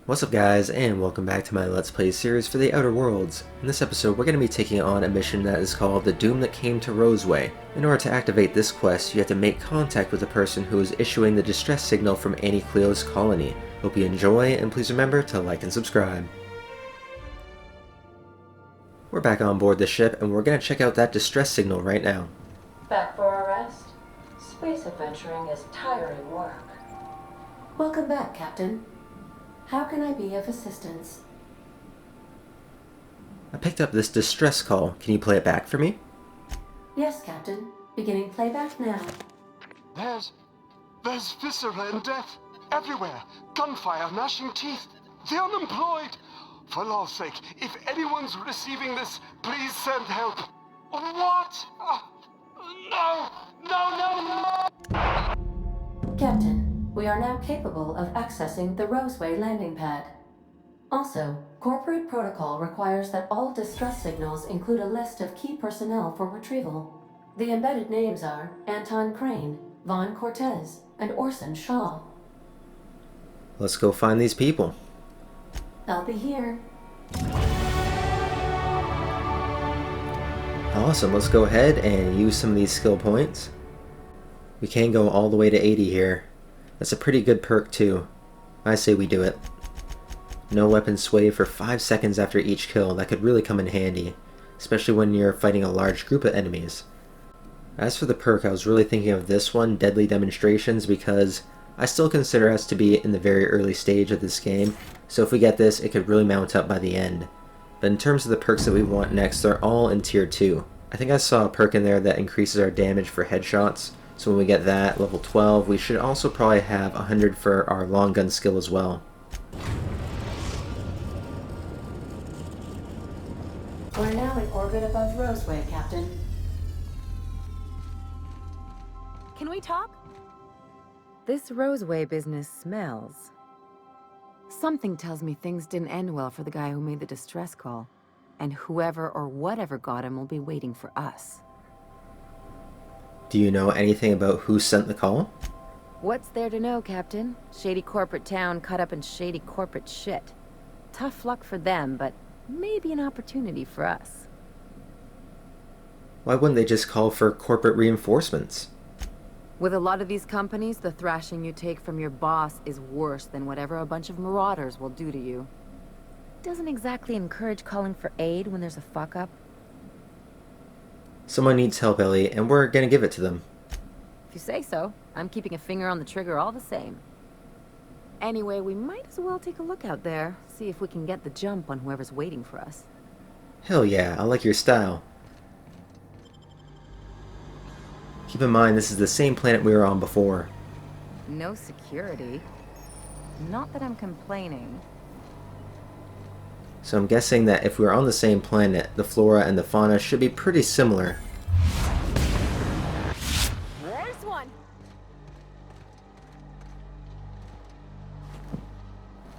What's up guys, and welcome back to my Let's Play series for the Outer Worlds. In this episode we're going to be taking on a mission that is called The Doom That Came to Roseway. In order to activate this quest, you have to make contact with the person who is issuing the distress signal from Annie Cleo's colony. Hope you enjoy, and please remember to like and subscribe. We're back on board the ship, and we're going to check out that distress signal right now. Back for a rest? Space adventuring is tiring work. Welcome back, Captain. How can I be of assistance? I picked up this distress call. Can you play it back for me? Yes, Captain. Beginning playback now. There's viscera and death everywhere. Gunfire, gnashing teeth. The unemployed. For law's sake, if anyone's receiving this, please send help. What? No! Captain, we are now capable of accessing the Roseway landing pad. Also, corporate protocol requires that all distress signals include a list of key personnel for retrieval. The embedded names are Anton Crane, Vaughn Cortez, and Orson Shaw. Let's go find these people. I'll be here. Awesome, let's go ahead and use some of these skill points. We can go all the way to 80 here. That's a pretty good perk too. I say we do it. No weapon sway for 5 seconds after each kill. That could really come in handy, especially when you're fighting a large group of enemies. As for the perk, I was really thinking of this one, Deadly Demonstrations, because I still consider us to be in the very early stage of this game, so if we get this, it could really mount up by the end. But in terms of the perks that we want next, they're all in tier 2. I think I saw a perk in there that increases our damage for headshots. So when we get that, level 12, we should also probably have 100 for our long gun skill as well. We're now in orbit above Roseway, Captain. Can we talk? This Roseway business smells. Something tells me things didn't end well for the guy who made the distress call. And whoever or whatever got him will be waiting for us. Do you know anything about who sent the call? What's there to know, Captain? Shady corporate town caught up in shady corporate shit. Tough luck for them, but maybe an opportunity for us. Why wouldn't they just call for corporate reinforcements? With a lot of these companies, the thrashing you take from your boss is worse than whatever a bunch of marauders will do to you. Doesn't exactly encourage calling for aid when there's a fuck-up. Someone needs help, Ellie, and we're gonna give it to them. If you say so. I'm keeping a finger on the trigger all the same. Anyway, we might as well take a look out there, see if we can get the jump on whoever's waiting for us. Hell yeah, I like your style. Keep in mind, this is the same planet we were on before. No security. Not that I'm complaining. So I'm guessing that if we're on the same planet, the flora and the fauna should be pretty similar. There's one.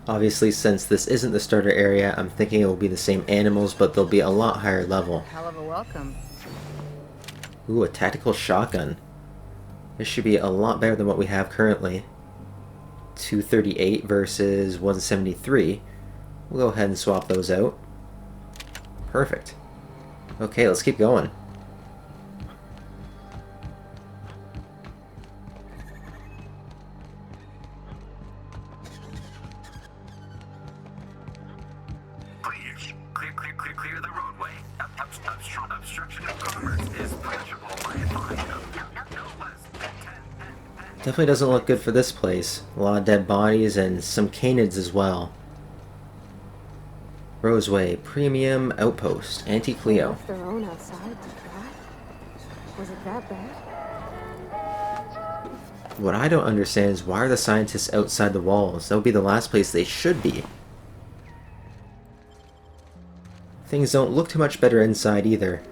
Obviously, since this isn't the starter area, I'm thinking it will be the same animals, but they'll be a lot higher level. Hell of a welcome. Ooh, a tactical shotgun. This should be a lot better than what we have currently. 238 versus 173. We'll go ahead and swap those out. Perfect. Okay, let's keep going. Please, clear the roadway. Obstruction of commerce is punishable by a fine of no less than 10. Definitely doesn't look good for this place. A lot of dead bodies and some canids as well. Roseway Premium Outpost, Auntie Cleo. Left their own outside to dry? Was it that bad? What I don't understand is why are the scientists outside the walls? That would be the last place they should be. Things don't look too much better inside either.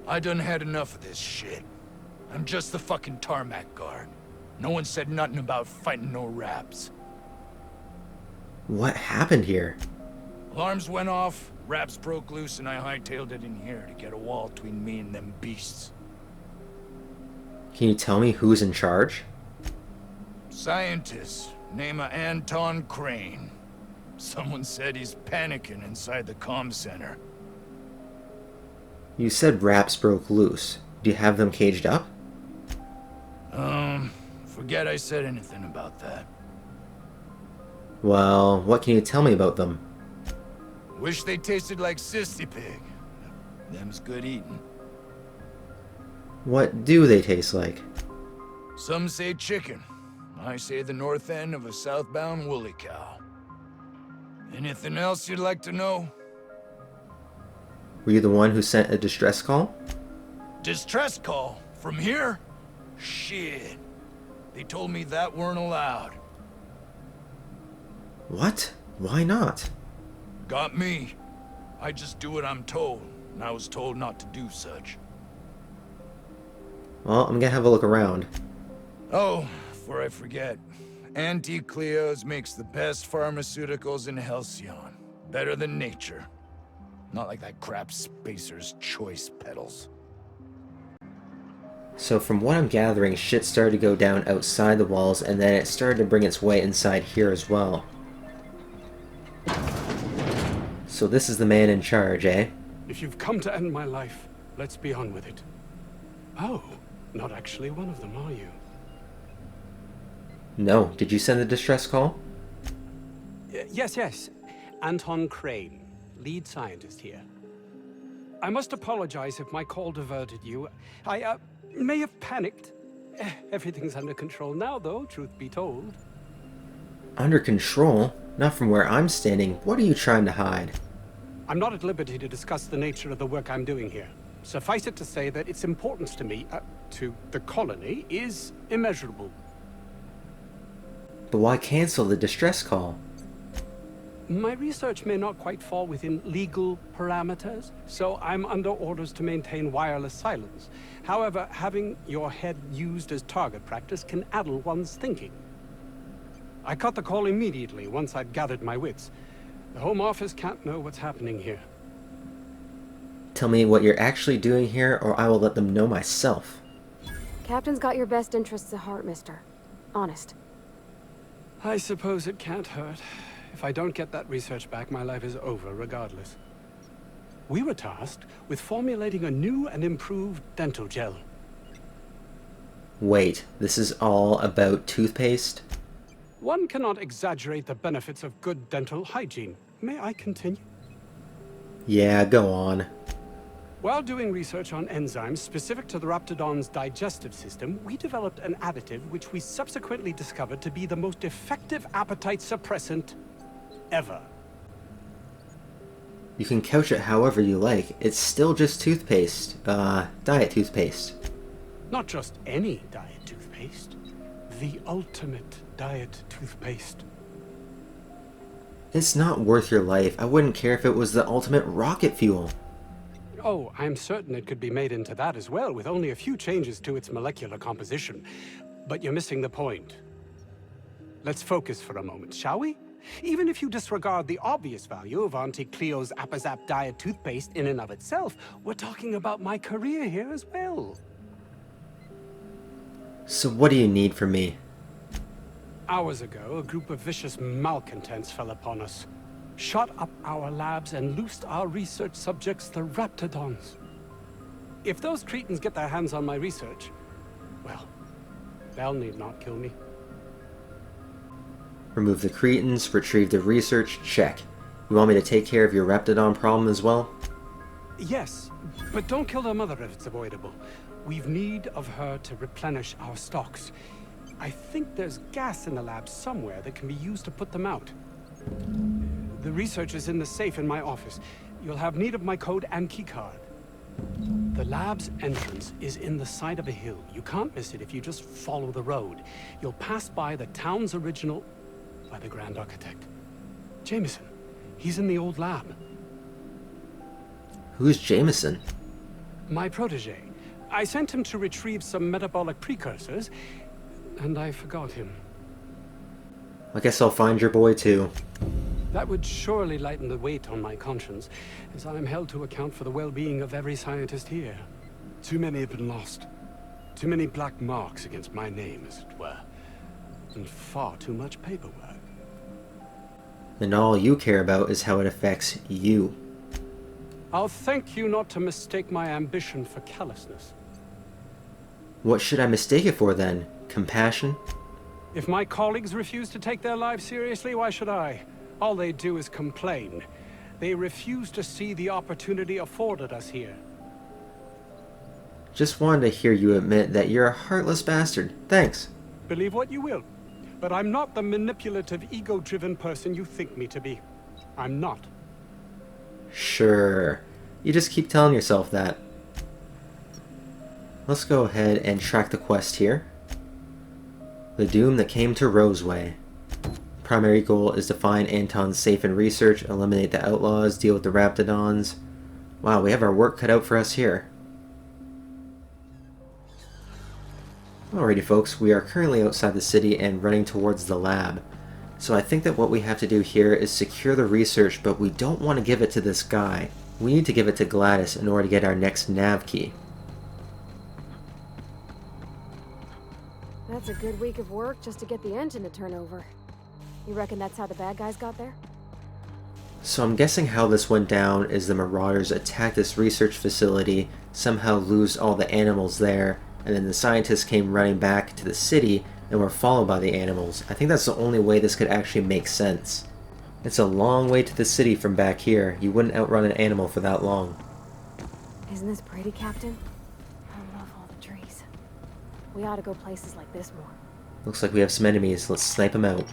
I done had enough of this shit. I'm just the fucking tarmac guard. No one said nothing about fighting no raps. What happened here? Alarms went off, raps broke loose, and I hightailed it in here to get a wall between me and them beasts. Can you tell me who's in charge? Scientist, name of Anton Crane. Someone said he's panicking inside the comm center. You said raps broke loose. Do you have them caged up? Forget I said anything about that. Well, what can you tell me about them? Wish they tasted like Sissy Pig. Them's good eating. What do they taste like? Some say chicken. I say the north end of a southbound woolly cow. Anything else you'd like to know? Were you the one who sent a distress call? Distress call? From here? Shit. They told me that weren't allowed. What? Why not? Got me. I just do what I'm told, and I was told not to do such. Well, I'm gonna have a look around. Oh, before I forget, Auntie Cleo's makes the best pharmaceuticals in Halcyon. Better than nature. Not like that crap Spacer's Choice pedals. So from what I'm gathering, shit started to go down outside the walls, and then it started to bring its way inside here as well. So this is the man in charge, eh? If you've come to end my life, let's be on with it. Oh, not actually one of them, are you? No. Did you send the distress call? Yes. Anton Crane, lead scientist here. I must apologize if my call diverted you. I may have panicked. Everything's under control now, though, truth be told. Under control? Not from where I'm standing. What are you trying to hide? I'm not at liberty to discuss the nature of the work I'm doing here. Suffice it to say that its importance to me, to the colony, is immeasurable. But why cancel the distress call? My research may not quite fall within legal parameters, so I'm under orders to maintain wireless silence. However, having your head used as target practice can addle one's thinking. I cut the call immediately once I'd gathered my wits. The Home Office can't know what's happening here. Tell me what you're actually doing here, or I will let them know myself. Captain's got your best interests at heart, mister. Honest. I suppose it can't hurt. If I don't get that research back, my life is over regardless. We were tasked with formulating a new and improved dental gel. Wait, this is all about toothpaste? One cannot exaggerate the benefits of good dental hygiene. May I continue? Yeah, go on. While doing research on enzymes specific to the raptidons' digestive system, we developed an additive which we subsequently discovered to be the most effective appetite suppressant ever. You can couch it however you like. It's still just toothpaste. Diet toothpaste. Not just any diet toothpaste. The ultimate diet toothpaste. It's not worth your life. I wouldn't care if it was the ultimate rocket fuel. Oh, I'm certain it could be made into that as well, with only a few changes to its molecular composition. But you're missing the point. Let's focus for a moment, shall we? Even if you disregard the obvious value of Auntie Cleo's Appazap diet toothpaste in and of itself, we're talking about my career here as well. So what do you need from me? Hours ago, a group of vicious malcontents fell upon us, shot up our labs and loosed our research subjects, the raptidons. If those cretins get their hands on my research, well, they'll need not kill me. Remove the cretins, retrieve the research, check. You want me to take care of your raptidon problem as well? Yes, but don't kill their mother if it's avoidable. We've need of her to replenish our stocks. I think there's gas in the lab somewhere that can be used to put them out. The research is in the safe in my office. You'll have need of my code and keycard. The lab's entrance is in the side of a hill. You can't miss it if you just follow the road. You'll pass by the town's original by the Grand Architect. Jameson. He's in the old lab. Who's Jameson? My protege. I sent him to retrieve some metabolic precursors, and I forgot him. I guess I'll find your boy too. That would surely lighten the weight on my conscience, as I'm held to account for the well-being of every scientist here. Too many have been lost. Too many black marks against my name, as it were. And far too much paperwork. And all you care about is how it affects you. I'll thank you not to mistake my ambition for callousness. What should I mistake it for then? Compassion? If my colleagues refuse to take their lives seriously, why should I? All they do is complain. They refuse to see the opportunity afforded us here. Just wanted to hear you admit that you're a heartless bastard. Thanks. Believe what you will, but I'm not the manipulative, ego-driven person you think me to be. I'm not. Sure. You just keep telling yourself that. Let's go ahead and track the quest here. The doom that came to Roseway. Primary goal is to find Anton's safe in research, eliminate the outlaws, deal with the raptidons. Wow, we have our work cut out for us here. Alrighty folks, we are currently outside the city and running towards the lab. So I think that what we have to do here is secure the research, but we don't want to give it to this guy. We need to give it to Gladys in order to get our next nav key. That's a good week of work just to get the engine to turn over. You reckon that's how the bad guys got there? So I'm guessing how this went down is the Marauders attacked this research facility, somehow lose all the animals there, and then the scientists came running back to the city and were followed by the animals. I think that's the only way this could actually make sense. It's a long way to the city from back here. You wouldn't outrun an animal for that long. Isn't this pretty, Captain? I love all the trees. We ought to go places like this more. Looks like we have some enemies. Let's snipe them out.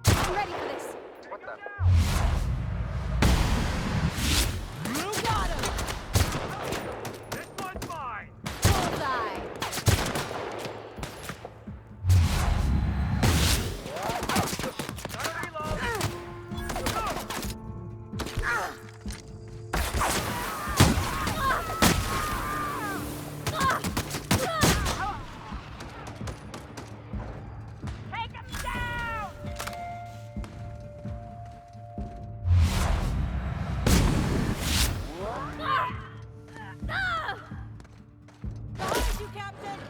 I'm ready for this. What the? You got him! This one's mine! Bullseye! Gotta reload! Take him down! Behind you, Captain!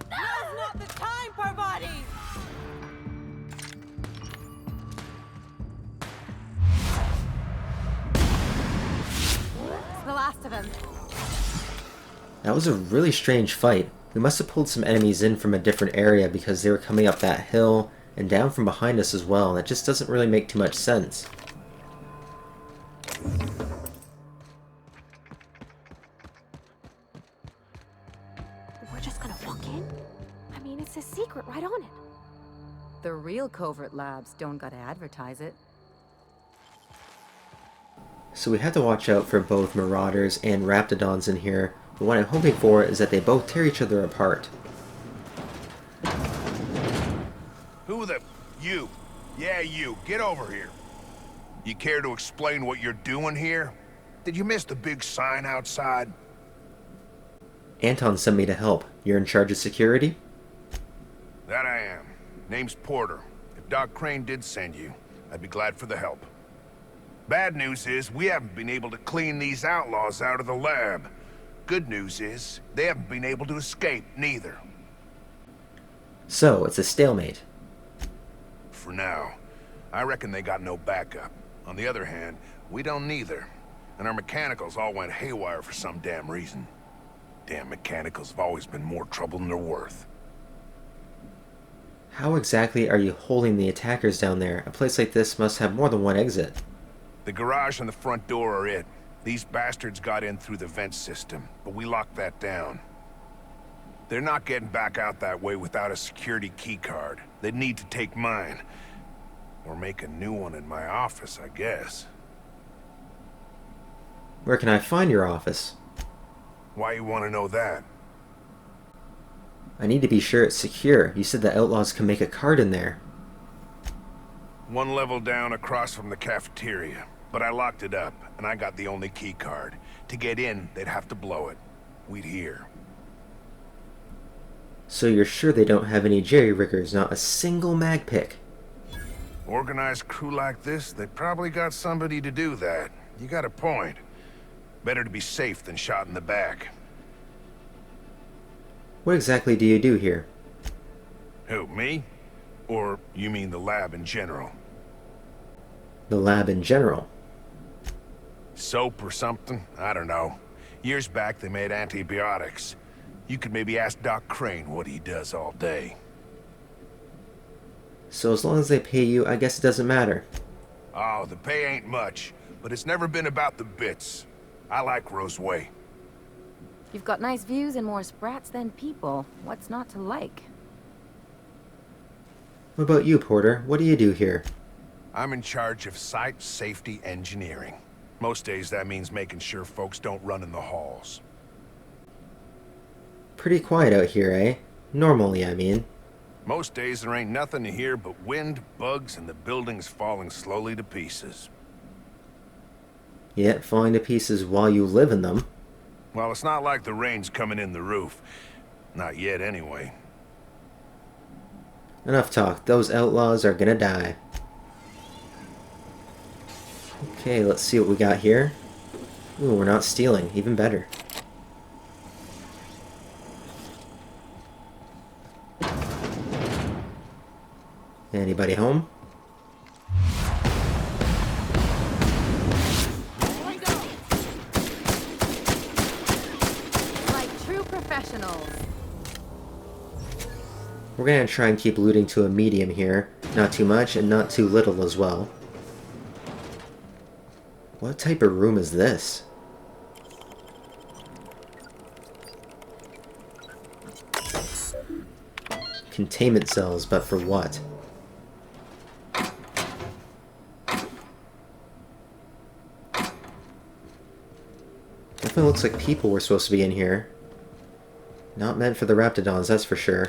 Now's not the time, Parvati! It's the last of them. That was a really strange fight. We must have pulled some enemies in from a different area because they were coming up that hill and down from behind us as well. That just doesn't really make too much sense. We're just gonna walk in? I mean, it's a secret right on it. The real covert labs don't gotta advertise it. So we have to watch out for both Marauders and Raptidons in here, but what I'm hoping for is that they both tear each other apart. Who the... You. Yeah, you. Get over here. You care to explain what you're doing here? Did you miss the big sign outside? Anton sent me to help. You're in charge of security? That I am. Name's Porter. If Doc Crane did send you, I'd be glad for the help. Bad news is, we haven't been able to clean these outlaws out of the lab. Good news is, they haven't been able to escape, neither. So, it's a stalemate. For now. I reckon they got no backup. On the other hand, we don't neither. And our mechanicals all went haywire for some damn reason. Damn mechanicals have always been more trouble than they're worth. How exactly are you holding the attackers down there? A place like this must have more than one exit. The garage and the front door are it. These bastards got in through the vent system, but we locked that down. They're not getting back out that way without a security keycard. They'd need to take mine. Or make a new one in my office, I guess. Where can I find your office? Why you want to know that? I need to be sure it's secure. You said the outlaws can make a card in there. One level down across from the cafeteria. But I locked it up, and I got the only key card. To get in, they'd have to blow it. We'd hear. So you're sure they don't have any jerry-riggers, not a single mag pick? Organized crew like this, they probably got somebody to do that. You got a point. Better to be safe than shot in the back. What exactly do you do here? Who, me? Or you mean the lab in general? The lab in general. Soap or something? I don't know. Years back they made antibiotics. You could maybe ask Doc Crane what he does all day. So as long as they pay you, I guess it doesn't matter. Oh, the pay ain't much, but it's never been about the bits. I like Roseway. You've got nice views and more sprats than people. What's not to like? What about you, Porter? What do you do here? I'm in charge of site safety engineering. Most days that means making sure folks don't run in the halls. Pretty quiet out here, eh? Normally, I mean. Most days there ain't nothing to hear but wind, bugs, and the buildings falling slowly to pieces. Yet, falling to pieces while you live in them. Well, it's not like the rain's coming in the roof. Not yet, anyway. Enough talk. Those outlaws are gonna die. Okay, let's see what we got here. Ooh, we're not stealing. Even better. Anybody home? Like true professionals. We're gonna try and keep looting to a medium here. Not too much and not too little as well. What type of room is this? Containment cells, but for what? Definitely looks like people were supposed to be in here. Not meant for the raptidons, that's for sure.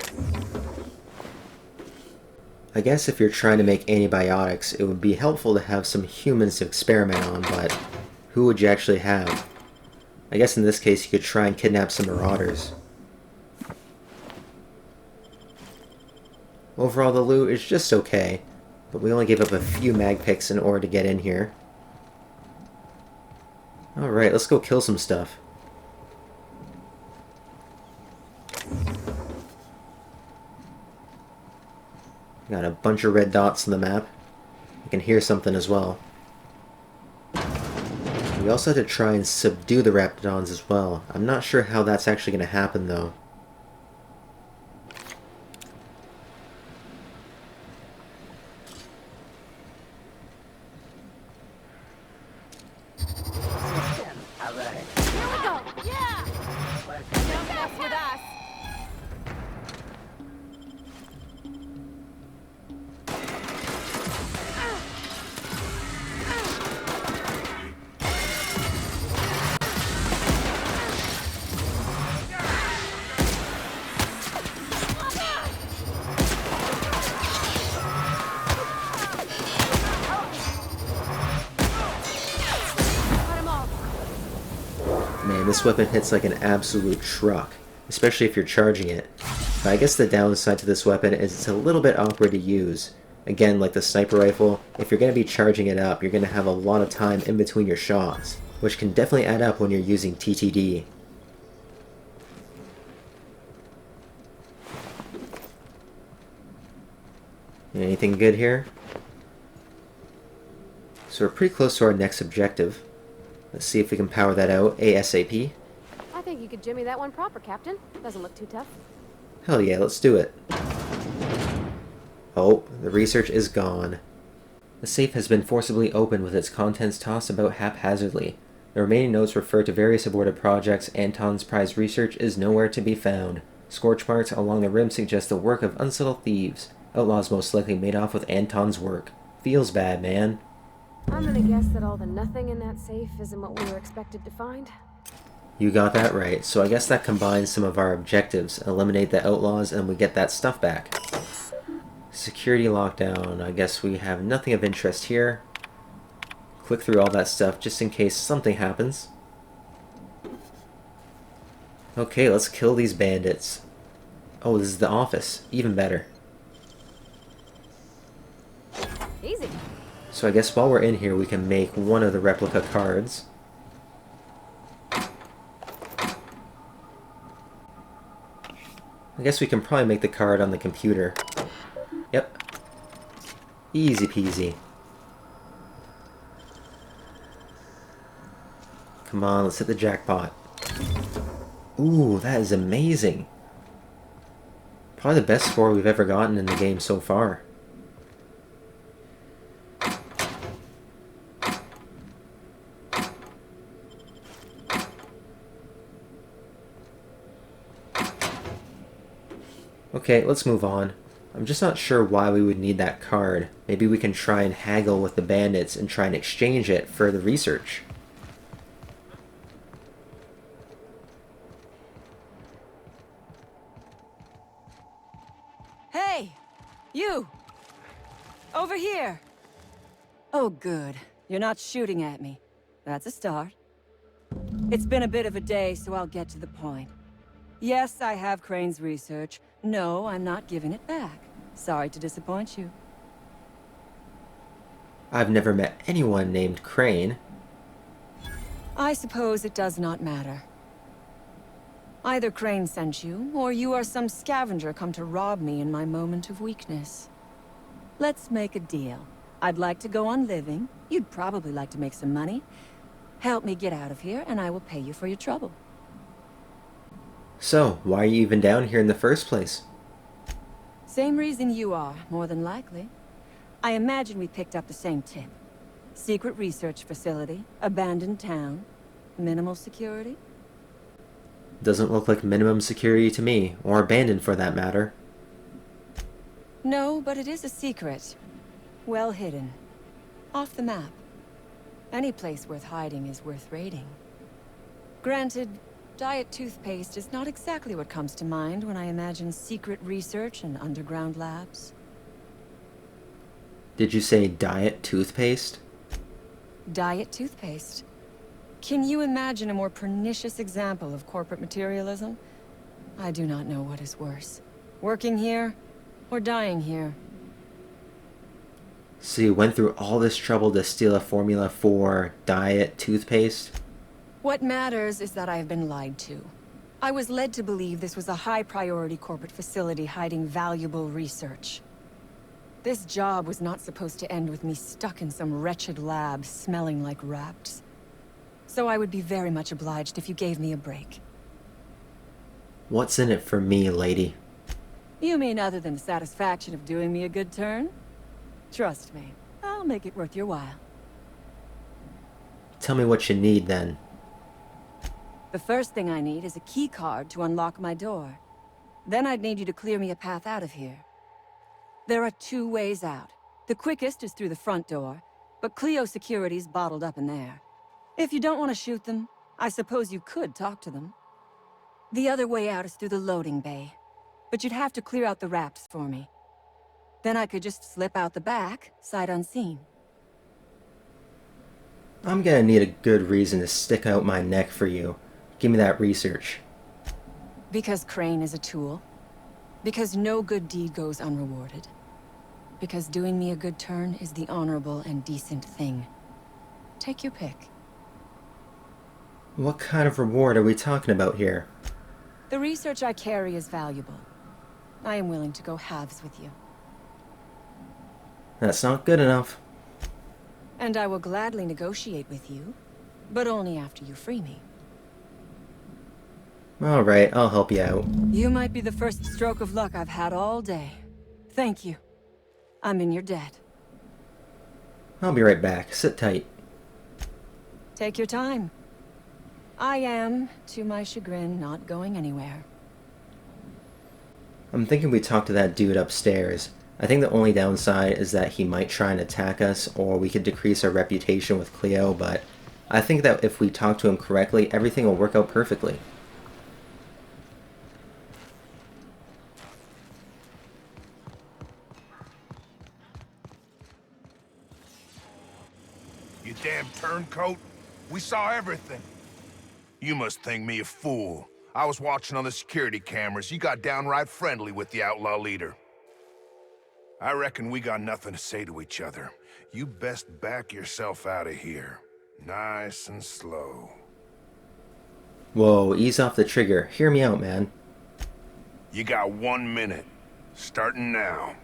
I guess if you're trying to make antibiotics, it would be helpful to have some humans to experiment on, but who would you actually have? I guess in this case you could try and kidnap some marauders. Overall the loot is just okay, but we only gave up a few mag picks in order to get in here. Alright, let's go kill some stuff. Got a bunch of red dots on the map. I can hear something as well. We also had to try and subdue the raptidons as well. I'm not sure how that's actually going to happen though. Here we go! Yeah! Don't mess with us. Man, this weapon hits like an absolute truck, especially if you're charging it. But I guess the downside to this weapon is it's a little bit awkward to use. Again, like the sniper rifle, if you're going to be charging it up, you're going to have a lot of time in between your shots, which can definitely add up when you're using TTD. Anything good here? So we're pretty close to our next objective. Let's see if we can power that out ASAP. I think you could jimmy that one proper, Captain. Doesn't look too tough. Hell yeah, let's do it. Oh, the research is gone. The safe has been forcibly opened with its contents tossed about haphazardly. The remaining notes refer to various aborted projects. Anton's prized research is nowhere to be found. Scorch marks along the rim suggest the work of unsettled thieves. Outlaws most likely made off with Anton's work. Feels bad, man. I'm gonna guess that all the nothing in that safe isn't what we were expected to find. You got that right, so I guess that combines some of our objectives. Eliminate the outlaws and we get that stuff back. Security lockdown, I guess we have nothing of interest here. Click through all that stuff just in case something happens. Okay, let's kill these bandits. Oh, this is the office. Even better. Easy. So I guess while we're in here we can make one of the replica cards. I guess we can probably make the card on the computer. Yep. Easy peasy. Come on, let's hit the jackpot. Ooh, that is amazing. Probably the best score we've ever gotten in the game so far. Okay, let's move on. I'm just not sure why we would need that card. Maybe we can try and haggle with the bandits and try and exchange it for the research. Hey! You! Over here! Oh, good. You're not shooting at me. That's a start. It's been a bit of a day, so I'll get to the point. Yes, I have Crane's research. No, I'm not giving it back. Sorry to disappoint you. I've never met anyone named Crane. I suppose it does not matter. Either Crane sent you, or you are some scavenger come to rob me in my moment of weakness. Let's make a deal. I'd like to go on living. You'd probably like to make some money. Help me get out of here, and I will pay you for your trouble. So, why are you even down here in the first place? Same reason you are, more than likely. I imagine we picked up the same tip. Secret research facility, abandoned town, minimal security. Doesn't look like minimum security to me, or abandoned for that matter. No, but it is a secret. Well hidden. Off the map. Any place worth hiding is worth raiding. Granted, diet toothpaste is not exactly what comes to mind when I imagine secret research and underground labs. Did you say diet toothpaste? Diet toothpaste. Can you imagine a more pernicious example of corporate materialism? I do not know what is worse. Working here, or dying here. So you went through all this trouble to steal a formula for diet toothpaste? What matters is that I have been lied to. I was led to believe this was a high-priority corporate facility hiding valuable research. This job was not supposed to end with me stuck in some wretched lab smelling like rats. So I would be very much obliged if you gave me a break. What's in it for me, lady? You mean other than the satisfaction of doing me a good turn? Trust me, I'll make it worth your while. Tell me what you need, then. The first thing I need is a key card to unlock my door. Then I'd need you to clear me a path out of here. There are 2 ways out. The quickest is through the front door, but Cleo security's bottled up in there. If you don't want to shoot them, I suppose you could talk to them. The other way out is through the loading bay, but you'd have to clear out the raps for me. Then I could just slip out the back, sight unseen. I'm gonna need a good reason to stick out my neck for you. Give me that research. Because Crane is a tool. Because no good deed goes unrewarded. Because doing me a good turn is the honorable and decent thing. Take your pick. What kind of reward are we talking about here? The research I carry is valuable. I am willing to go halves with you. That's not good enough. And I will gladly negotiate with you, but only after you free me. Alright, I'll help you out. You might be the first stroke of luck I've had all day. Thank you. I'm in your debt. I'll be right back. Sit tight. Take your time. I am, to my chagrin, not going anywhere. I'm thinking we talk to that dude upstairs. I think the only downside is that he might try and attack us, or we could decrease our reputation with Cleo, but I think that if we talk to him correctly, everything will work out perfectly. You damn turncoat. We saw everything. You must think me a fool. I was watching on the security cameras. You got downright friendly with the outlaw leader. I reckon we got nothing to say to each other. You best back yourself out of here. Nice and slow. Whoa, ease off the trigger. Hear me out, man. You got 1 minute. Starting now.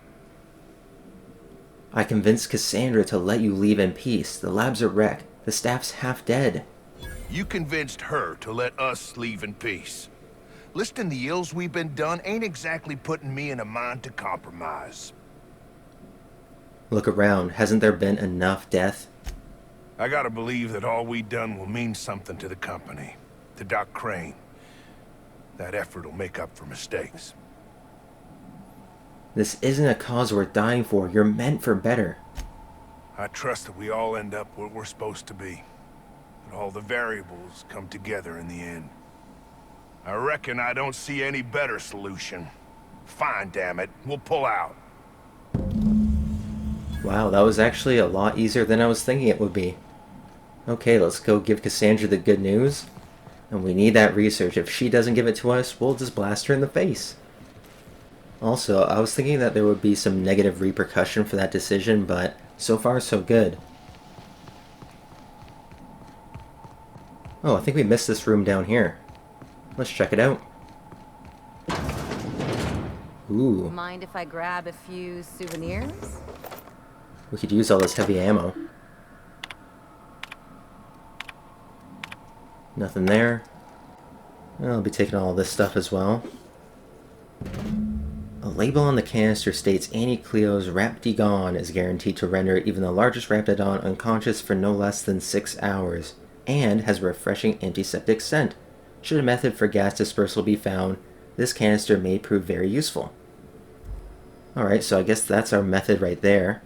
I convinced Cassandra to let you leave in peace. The lab's a wreck. The staff's half dead. You convinced her to let us leave in peace. Listing the ills we've been done ain't exactly putting me in a mind to compromise. Look around. Hasn't there been enough death? I gotta believe that all we done will mean something to the company. To Doc Crane. That effort will make up for mistakes. This isn't a cause worth dying for. You're meant for better. I trust that we all end up where we're supposed to be. That all the variables come together in the end. I reckon I don't see any better solution. Fine, damn it. We'll pull out. Wow, that was actually a lot easier than I was thinking it would be. Okay, let's go give Cassandra the good news. And we need that research. If she doesn't give it to us, we'll just blast her in the face. Also, I was thinking that there would be some negative repercussion for that decision, but so far so good. Oh, I think we missed this room down here. Let's check it out. Ooh. Mind if I grab a few souvenirs? We could use all this heavy ammo. Nothing there. I'll be taking all this stuff as well. A label on the canister states Annie Cleo's Raptidon is guaranteed to render even the largest raptidon unconscious for no less than 6 hours, and has a refreshing antiseptic scent. Should a method for gas dispersal be found, this canister may prove very useful. Alright, so I guess that's our method right there.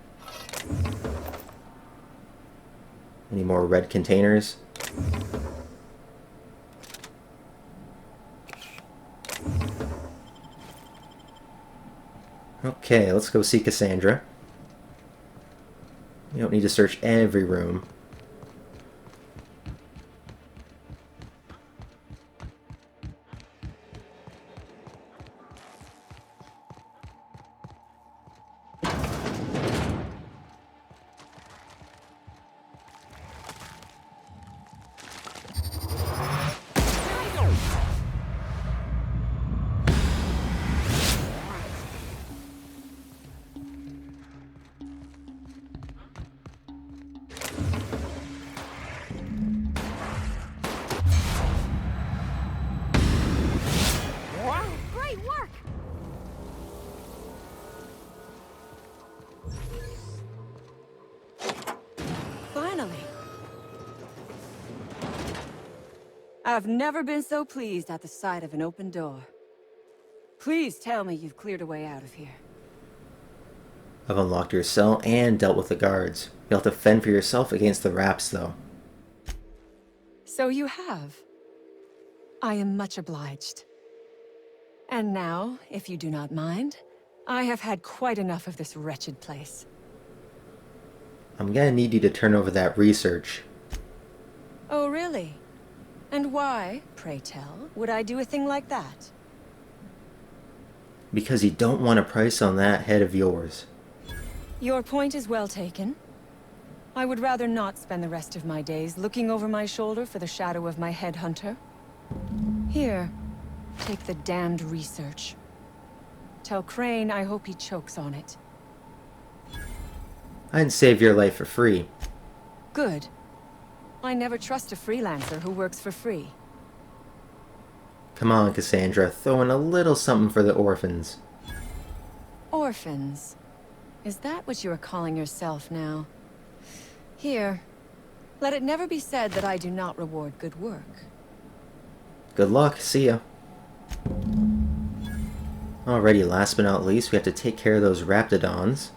Any more red containers? Okay, let's go see Cassandra. You don't need to search every room. I've never been so pleased at the sight of an open door. Please tell me you've cleared a way out of here. I've unlocked your cell and dealt with the guards. You'll have to fend for yourself against the raps, though. So you have. I am much obliged. And now, if you do not mind, I have had quite enough of this wretched place. I'm gonna need you to turn over that research. Oh, really? And why, pray tell, would I do a thing like that? Because you don't want a price on that head of yours. Your point is well taken. I would rather not spend the rest of my days looking over my shoulder for the shadow of my headhunter. Here, take the damned research. Tell Crane I hope he chokes on it. I'd save your life for free. Good. I never trust a freelancer who works for free. Come on, Cassandra, throw in a little something for the orphans. Orphans? Is that what you are calling yourself now? Here. Let it never be said that I do not reward good work. Good luck, see ya. Alrighty, last but not least, we have to take care of those raptidons.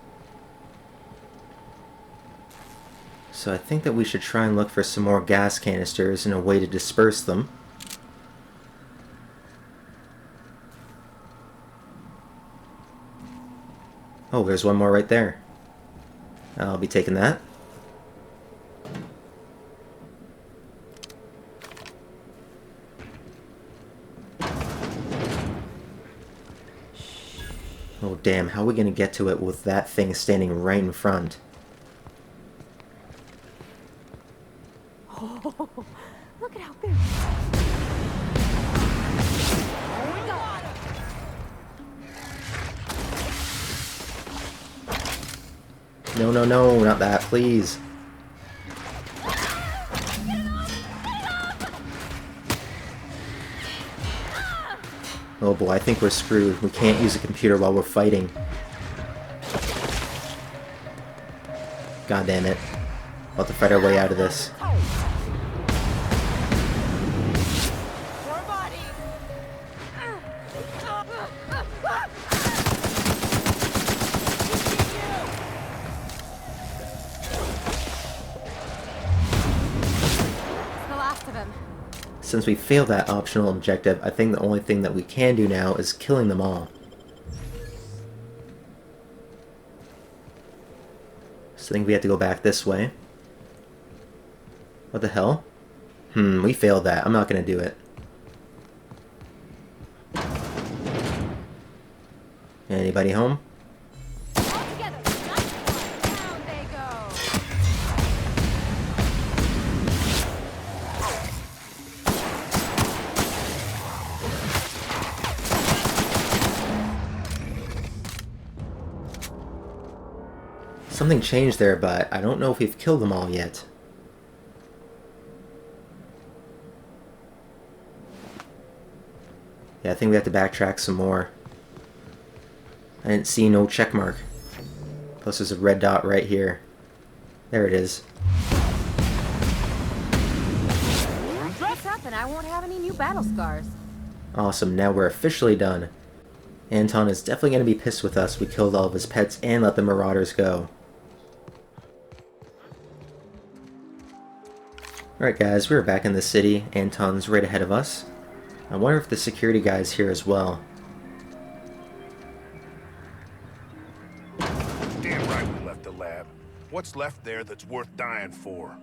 So I think that we should try and look for some more gas canisters and a way to disperse them. Oh, there's one more right there. I'll be taking that. Oh damn, how are we gonna get to it with that thing standing right in front? Oh, look at how big. No, no, no, not that, please. Oh boy, I think we're screwed. We can't use a computer while we're fighting. God damn it. We'll have to fight our way out of this. Since we failed that optional objective, I think the only thing that we can do now is killing them all. So I think we have to go back this way. What the hell? We failed that. I'm not gonna do it. Anybody home? Something changed there, but I don't know if we've killed them all yet. Yeah, I think we have to backtrack some more. I didn't see no check mark. Plus there's a red dot right here. There it is. Dress up and I won't have any new battle scars. Awesome, now we're officially done. Anton is definitely going to be pissed with us. We killed all of his pets and let the marauders go. Alright guys, we're back in the city. Anton's right ahead of us. I wonder if the security guy's here as well. Damn right we left the lab. What's left there that's worth dying for?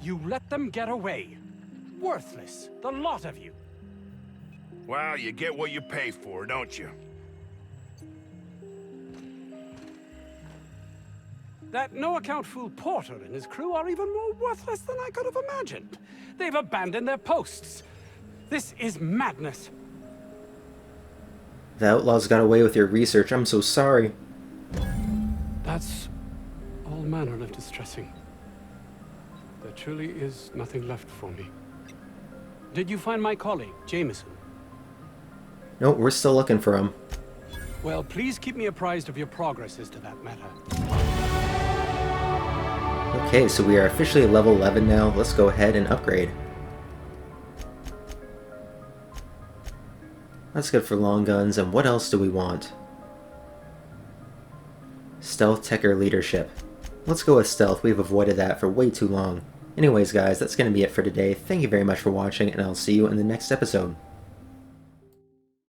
You let them get away. Worthless, the lot of you. Well, you get what you pay for, don't you? That no-account fool Porter and his crew are even more worthless than I could have imagined. They've abandoned their posts. This is madness. The outlaws got away with your research. I'm so sorry. That's all manner of distressing. There truly is nothing left for me. Did you find my colleague, Jameson? Nope, we're still looking for him. Well, please keep me apprised of your progress as to that matter. Okay, so we are officially level 11 now. Let's go ahead and upgrade. That's good for long guns, and what else do we want? Stealth, tech, or leadership. Let's go with stealth. We've avoided that for way too long. Anyways guys, that's going to be it for today. Thank you very much for watching, and I'll see you in the next episode.